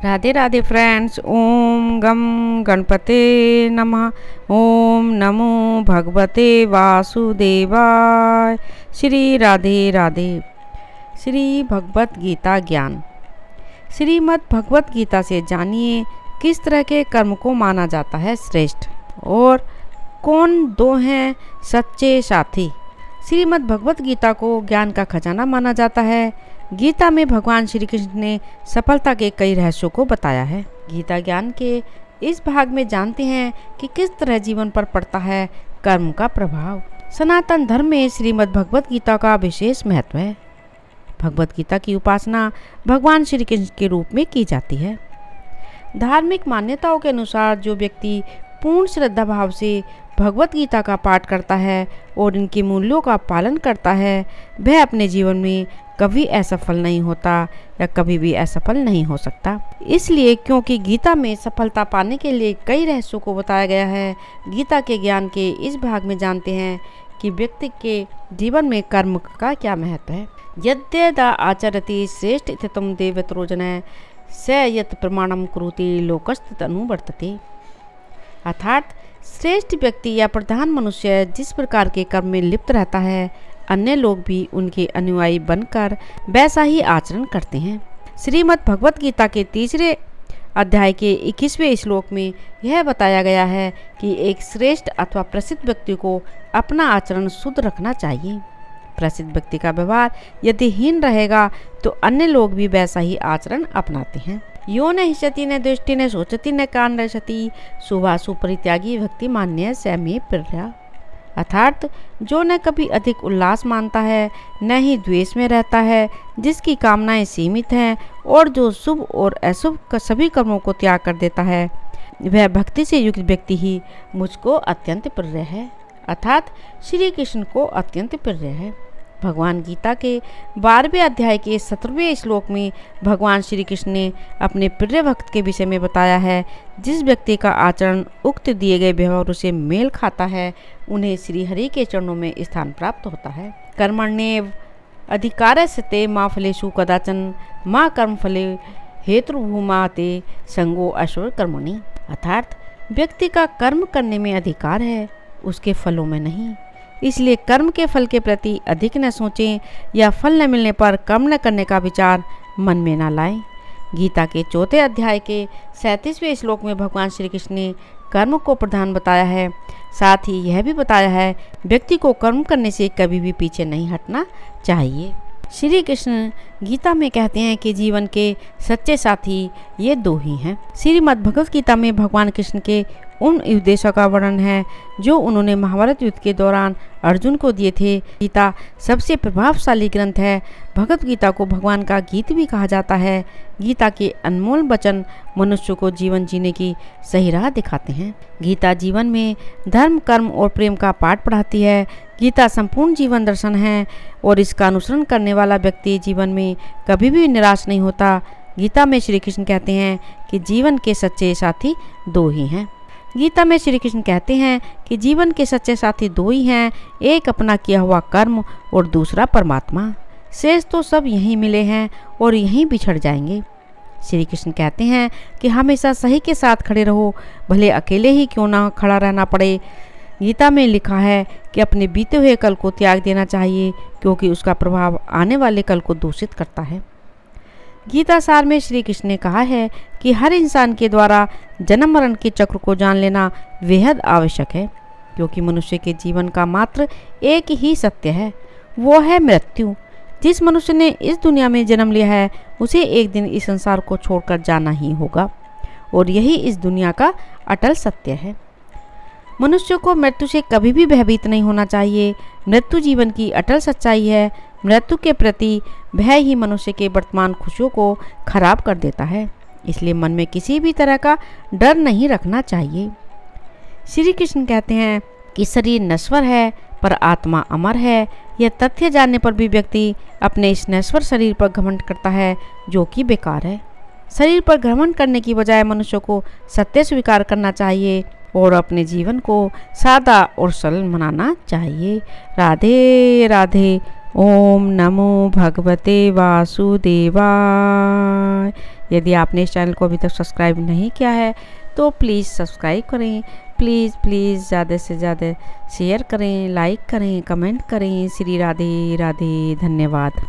Radhe Radhe friends. ओम गम गणपते नमः। ओम नमो भगवते वासुदेवाय। श्री राधे राधे। श्री भगवत गीता ज्ञान। श्रीमद् भगवत गीता से जानिए किस तरह के कर्म को माना जाता है श्रेष्ठ और कौन दो हैं सच्चे साथी। श्रीमद् भगवत गीता को ज्ञान का खजाना माना जाता है। गीता में भगवान श्री कृष्ण ने सफलता के कई रहस्यों को बताया है। गीता ज्ञान के इस भाग में जानते हैं कि किस तरह जीवन पर पड़ता है कर्म का प्रभाव। सनातन धर्म में श्रीमद् भगवत गीता का विशेष महत्व है। भगवत गीता की उपासना भगवान श्री कृष्ण के रूप में की जाती है। धार्मिक मान्यताओं के अनुसार जो व्यक्ति पूर्ण श्रद्धा भाव से भगवत गीता का पाठ करता है और इनके मूल्यों का पालन करता है, वह अपने जीवन में कभी असफल नहीं होता या कभी भी असफल नहीं हो सकता। इसलिए क्योंकि गीता में सफलता पाने के लिए कई रहस्यों को बताया गया है, गीता के ज्ञान के इस भाग में जानते हैं कि व्यक्ति के जीवन में कर्म का क्या महत्व है। यद्यदा आचरति श्रेष्ठ इत्यतम देवतरो जनः स यत् प्रमाणम कुरुते लोकस्तत् अनुवर्तते। अर्थात श्रेष्ठ व्यक्ति या प्रधान मनुष्य जिस प्रकार के कर्म में लिप्त रहता है, अन्य लोग भी उनके अनुयायी बनकर वैसा ही आचरण करते हैं। श्रीमद् भगवत गीता के तीसरे अध्याय के 21वें श्लोक में यह बताया गया है कि एक श्रेष्ठ अथवा प्रसिद्ध व्यक्ति को अपना आचरण शुद्ध रखना चाहिए। प्रसिद्ध व्यक्ति का व्यवहार यदि हीन रहेगा तो अन्य लोग भी वैसा ही आचरण अपनाते हैं। यो न हिष्यति न दृष्टि न सोचति न कान रचति सुभाषु परित्यागी भक्ति मान्य सैमे प्रिया। अर्थात जो न कभी अधिक उल्लास मानता है न ही द्वेष में रहता है, जिसकी कामनाएं सीमित हैं और जो शुभ और अशुभ सभी कर्मों को त्याग कर देता है, वह भक्ति से युक्त व्यक्ति ही मुझको अत्यंत प्रिय है। अर्थात श्री कृष्ण को अत्यंत प्रिय है। भगवान गीता के 12वें अध्याय के 17वें श्लोक में भगवान श्री कृष्ण ने अपने प्रिय भक्त के विषय में बताया है, जिस व्यक्ति का आचरण उक्त दिए गए व्यवहारों से मेल खाता है, उन्हें श्री हरि के चरणों में स्थान प्राप्त होता है। कर्मण्येव अधिकारस्ते मा फलेषु कदाचन मा कर्म फले हेतुर्भूमा ते संगो अश्वर कर्मणि। अर्थात व्यक्ति का कर्म करने में अधिकार है, उसके फलों में नहीं। इसलिए कर्म के फल के प्रति अधिक न सोचें या फल न मिलने पर कर्म न करने का विचार मन में न लाएं। गीता के 4थे अध्याय के 37वें श्लोक में भगवान श्री कृष्ण ने कर्म को प्रधान बताया है। साथ ही यह भी बताया है व्यक्ति को कर्म करने से कभी भी पीछे नहीं हटना चाहिए। श्री कृष्ण गीता में कहते हैं कि जीवन के सच्चे साथी ये दो ही हैं। श्रीमद् भगवत गीता में भगवान कृष्ण के उन उपदेशों का वर्णन है जो उन्होंने महाभारत युद्ध के दौरान अर्जुन को दिए थे। गीता सबसे प्रभावशाली ग्रंथ है। भगवत गीता को भगवान का गीत भी कहा जाता है। गीता के अनमोल वचन मनुष्य को जीवन जीने की सही राह दिखाते हैं। गीता जीवन में धर्म, कर्म और प्रेम का पाठ पढ़ाती है। गीता संपूर्ण जीवन दर्शन है और इसका अनुसरण करने वाला व्यक्ति जीवन में कभी भी निराश नहीं होता। गीता में श्री कृष्ण कहते हैं कि जीवन के सच्चे साथी दो ही हैं। गीता में श्री कृष्ण कहते हैं कि जीवन के सच्चे साथी दो ही हैं, एक अपना किया हुआ कर्म और दूसरा परमात्मा। शेष तो सब यहीं मिले हैं और यहीं बिछड़ जाएंगे। श्री कृष्ण कहते हैं कि हमेशा सही के साथ खड़े रहो, भले अकेले ही क्यों ना खड़ा रहना पड़े। गीता में लिखा है कि अपने बीते हुए कल को त्याग देना चाहिए, क्योंकि उसका प्रभाव आने वाले कल को दूषित करता है। गीता सार में श्री कृष्ण ने कहा है कि हर इंसान के द्वारा जन्म मरण के चक्र को जान लेना बेहद आवश्यक है, क्योंकि मनुष्य के जीवन का मात्र एक ही सत्य है, वो है मृत्यु। जिस मनुष्य ने इस दुनिया में जन्म लिया है उसे एक दिन इस संसार को छोड़कर जाना ही होगा और यही इस दुनिया का अटल सत्य है। मनुष्य को मृत्यु से कभी भी भयभीत नहीं होना चाहिए। मृत्यु जीवन की अटल सच्चाई है। मृत्यु के प्रति भय ही मनुष्य के वर्तमान खुशियों को खराब कर देता है। इसलिए मन में किसी भी तरह का डर नहीं रखना चाहिए। श्री कृष्ण कहते हैं कि शरीर नश्वर है पर आत्मा अमर है। यह तथ्य जानने पर भी व्यक्ति अपने इस नश्वर शरीर पर घमंड करता है, जो कि बेकार है। शरीर पर घमंड करने की बजाय मनुष्य को सत्य स्वीकार करना चाहिए और अपने जीवन को सादा और सरल बनाना चाहिए। राधे राधे। ओम नमो भगवते वासुदेवाय। यदि आपने इस चैनल को अभी तक सब्सक्राइब नहीं किया है तो प्लीज़ सब्सक्राइब करें। प्लीज़ प्लीज़ ज़्यादा से ज़्यादा शेयर करें, लाइक करें, कमेंट करें। श्री राधे राधे। धन्यवाद।